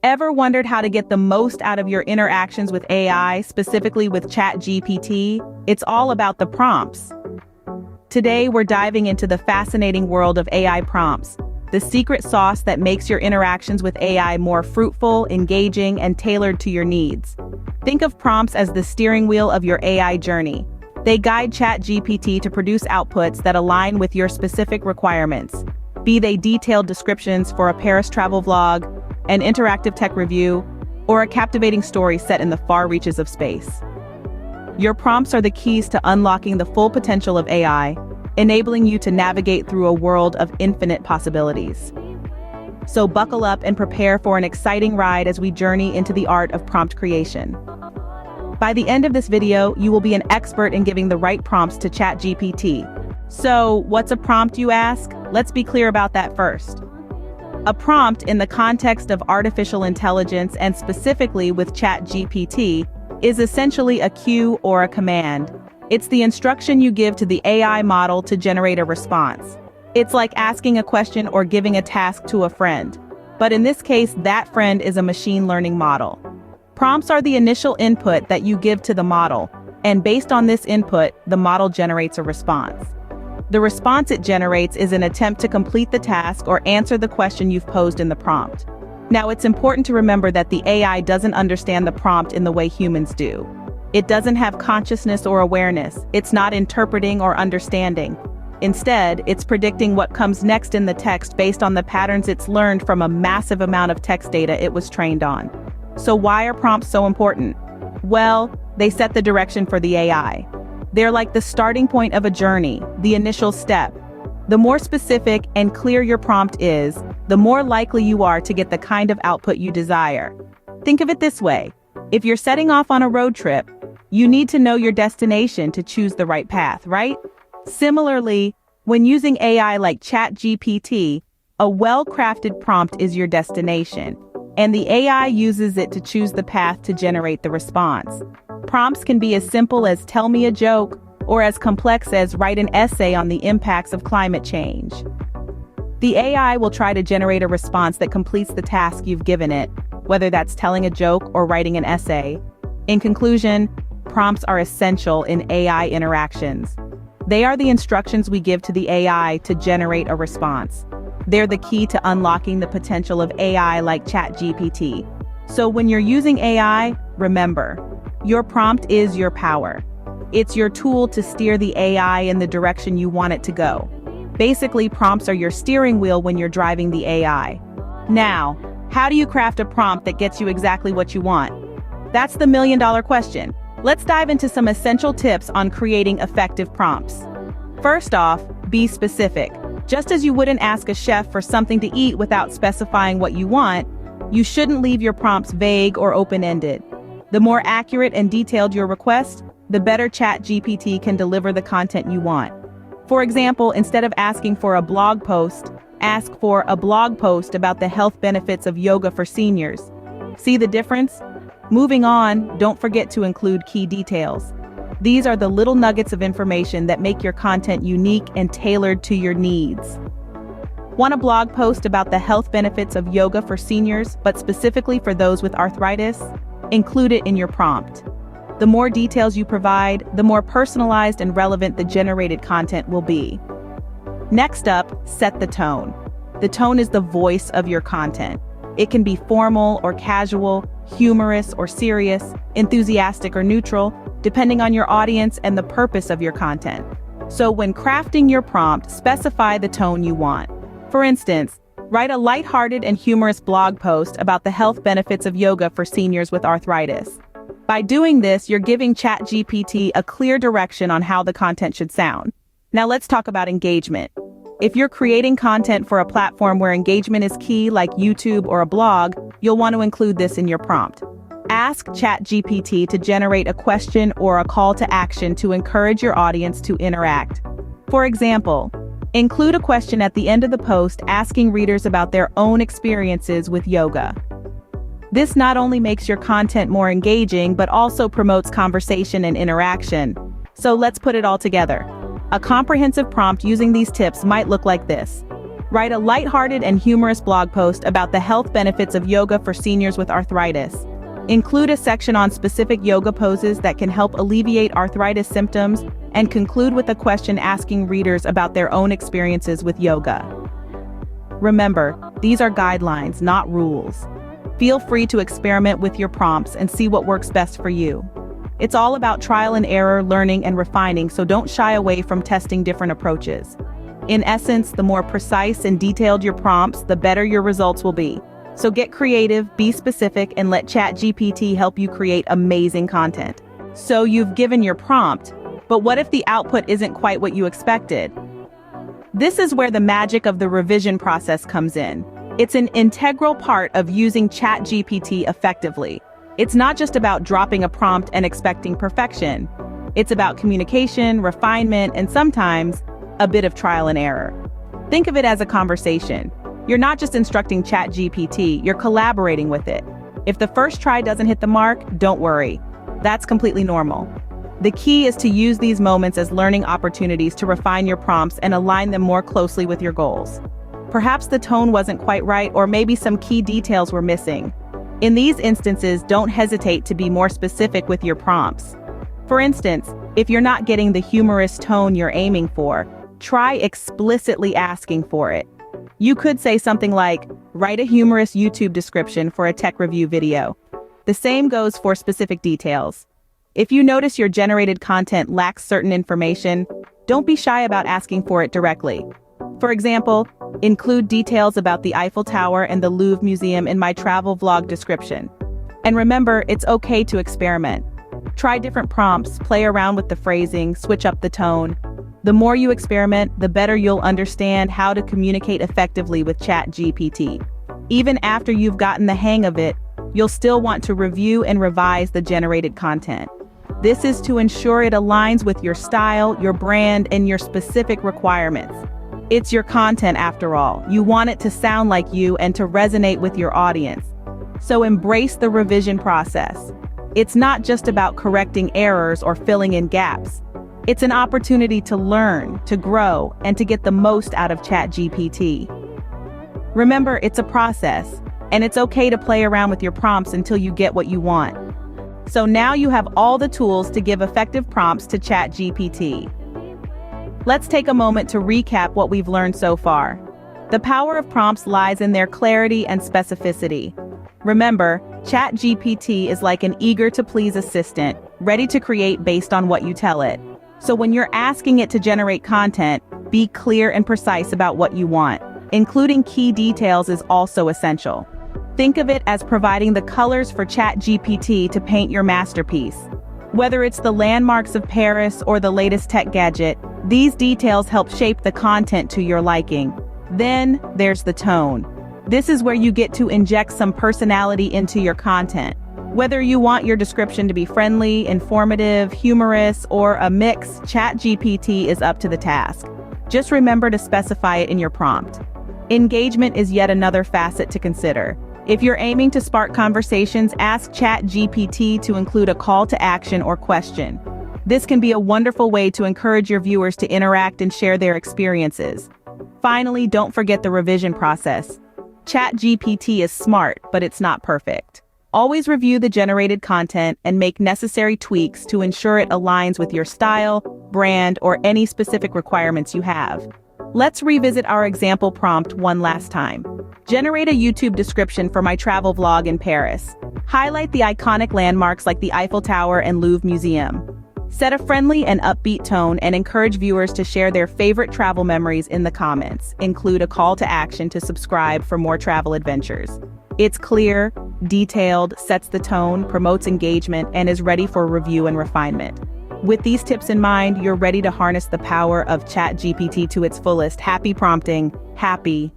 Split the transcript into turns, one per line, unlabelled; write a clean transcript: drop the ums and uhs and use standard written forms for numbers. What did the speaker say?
Ever wondered how to get the most out of your interactions with AI, specifically with ChatGPT? It's all about the prompts. Today, we're diving into the fascinating world of AI prompts, the secret sauce that makes your interactions with AI more fruitful, engaging, and tailored to your needs. Think of prompts as the steering wheel of your AI journey. They guide ChatGPT to produce outputs that align with your specific requirements, be they detailed descriptions for a Paris travel vlog, an interactive tech review, or a captivating story set in the far reaches of space. Your prompts are the keys to unlocking the full potential of AI, enabling you to navigate through a world of infinite possibilities. So buckle up and prepare for an exciting ride as we journey into the art of prompt creation. By the end of this video, you will be an expert in giving the right prompts to ChatGPT. So, what's a prompt, you ask? Let's be clear about that first. A prompt in the context of artificial intelligence, and specifically with ChatGPT, is essentially a cue or a command. It's the instruction you give to the AI model to generate a response. It's like asking a question or giving a task to a friend. But in this case, that friend is a machine learning model. Prompts are the initial input that you give to the model, and based on this input, the model generates a response. The response it generates is an attempt to complete the task or answer the question you've posed in the prompt. Now, it's important to remember that the AI doesn't understand the prompt in the way humans do. It doesn't have consciousness or awareness. It's not interpreting or understanding. Instead, it's predicting what comes next in the text based on the patterns it's learned from a massive amount of text data it was trained on. So why are prompts so important? Well, they set the direction for the AI. They're like the starting point of a journey, the initial step. The more specific and clear your prompt is, the more likely you are to get the kind of output you desire. Think of it this way. If you're setting off on a road trip, you need to know your destination to choose the right path, right? Similarly, when using AI like ChatGPT, a well-crafted prompt is your destination, and the AI uses it to choose the path to generate the response. Prompts can be as simple as "tell me a joke," or as complex as "write an essay on the impacts of climate change." The AI will try to generate a response that completes the task you've given it, whether that's telling a joke or writing an essay. In conclusion, prompts are essential in AI interactions. They are the instructions we give to the AI to generate a response. They're the key to unlocking the potential of AI like ChatGPT. So when you're using AI, remember, your prompt is your power. It's your tool to steer the AI in the direction you want it to go. Basically, prompts are your steering wheel when you're driving the AI. Now, how do you craft a prompt that gets you exactly what you want? That's the million-dollar question. Let's dive into some essential tips on creating effective prompts. First off, be specific. Just as you wouldn't ask a chef for something to eat without specifying what you want, you shouldn't leave your prompts vague or open-ended. The more accurate and detailed your request, the better ChatGPT can deliver the content you want. For example, instead of asking for a blog post, ask for a blog post about the health benefits of yoga for seniors. See the difference? Moving on, don't forget to include key details. These are the little nuggets of information that make your content unique and tailored to your needs. Want a blog post about the health benefits of yoga for seniors, but specifically for those with arthritis? Include it in your prompt. The more details you provide, the more personalized and relevant the generated content will be. Next up, set the tone. The tone is the voice of your content. It can be formal or casual, humorous or serious, enthusiastic or neutral, depending on your audience and the purpose of your content. So when crafting your prompt, specify the tone you want. For instance, write a lighthearted and humorous blog post about the health benefits of yoga for seniors with arthritis. By doing this, you're giving ChatGPT a clear direction on how the content should sound. Now let's talk about engagement. If you're creating content for a platform where engagement is key, like YouTube or a blog, you'll want to include this in your prompt. Ask ChatGPT to generate a question or a call to action to encourage your audience to interact. For example, include a question at the end of the post asking readers about their own experiences with yoga. This not only makes your content more engaging, but also promotes conversation and interaction. So let's put it all together. A comprehensive prompt using these tips might look like this. Write a lighthearted and humorous blog post about the health benefits of yoga for seniors with arthritis. Include a section on specific yoga poses that can help alleviate arthritis symptoms, and conclude with a question asking readers about their own experiences with yoga. Remember, these are guidelines, not rules. Feel free to experiment with your prompts and see what works best for you. It's all about trial and error, learning and refining, so don't shy away from testing different approaches. In essence, the more precise and detailed your prompts, the better your results will be. So get creative, be specific, and let ChatGPT help you create amazing content. So you've given your prompt, but what if the output isn't quite what you expected? This is where the magic of the revision process comes in. It's an integral part of using ChatGPT effectively. It's not just about dropping a prompt and expecting perfection. It's about communication, refinement, and sometimes a bit of trial and error. Think of it as a conversation. You're not just instructing ChatGPT, you're collaborating with it. If the first try doesn't hit the mark, don't worry. That's completely normal. The key is to use these moments as learning opportunities to refine your prompts and align them more closely with your goals. Perhaps the tone wasn't quite right, or maybe some key details were missing. In these instances, don't hesitate to be more specific with your prompts. For instance, if you're not getting the humorous tone you're aiming for, try explicitly asking for it. You could say something like, write a humorous YouTube description for a tech review video. The same goes for specific details. If you notice your generated content lacks certain information, don't be shy about asking for it directly. For example, include details about the Eiffel Tower and the Louvre Museum in my travel vlog description. And remember, it's okay to experiment. Try different prompts, play around with the phrasing, switch up the tone. The more you experiment, the better you'll understand how to communicate effectively with ChatGPT. Even after you've gotten the hang of it, you'll still want to review and revise the generated content. This is to ensure it aligns with your style, your brand, and your specific requirements. It's your content after all. You want it to sound like you and to resonate with your audience. So embrace the revision process. It's not just about correcting errors or filling in gaps. It's an opportunity to learn, to grow, and to get the most out of ChatGPT. Remember, it's a process, and it's okay to play around with your prompts until you get what you want. So now you have all the tools to give effective prompts to ChatGPT. Let's take a moment to recap what we've learned so far. The power of prompts lies in their clarity and specificity. Remember, ChatGPT is like an eager-to-please assistant, ready to create based on what you tell it. So when you're asking it to generate content, be clear and precise about what you want. Including key details is also essential. Think of it as providing the colors for ChatGPT to paint your masterpiece. Whether it's the landmarks of Paris or the latest tech gadget, these details help shape the content to your liking. Then there's the tone. This is where you get to inject some personality into your content. Whether you want your description to be friendly, informative, humorous, or a mix, ChatGPT is up to the task. Just remember to specify it in your prompt. Engagement is yet another facet to consider. If you're aiming to spark conversations, ask ChatGPT to include a call to action or question. This can be a wonderful way to encourage your viewers to interact and share their experiences. Finally, don't forget the revision process. ChatGPT is smart, but it's not perfect. Always review the generated content and make necessary tweaks to ensure it aligns with your style, brand, or any specific requirements you have. Let's revisit our example prompt one last time. Generate a YouTube description for my travel vlog in Paris. Highlight the iconic landmarks like the Eiffel Tower and Louvre Museum. Set a friendly and upbeat tone and encourage viewers to share their favorite travel memories in the comments. Include a call to action to subscribe for more travel adventures. It's clear, detailed, sets the tone, promotes engagement, and is ready for review and refinement. With these tips in mind, you're ready to harness the power of ChatGPT to its fullest. Happy prompting, happy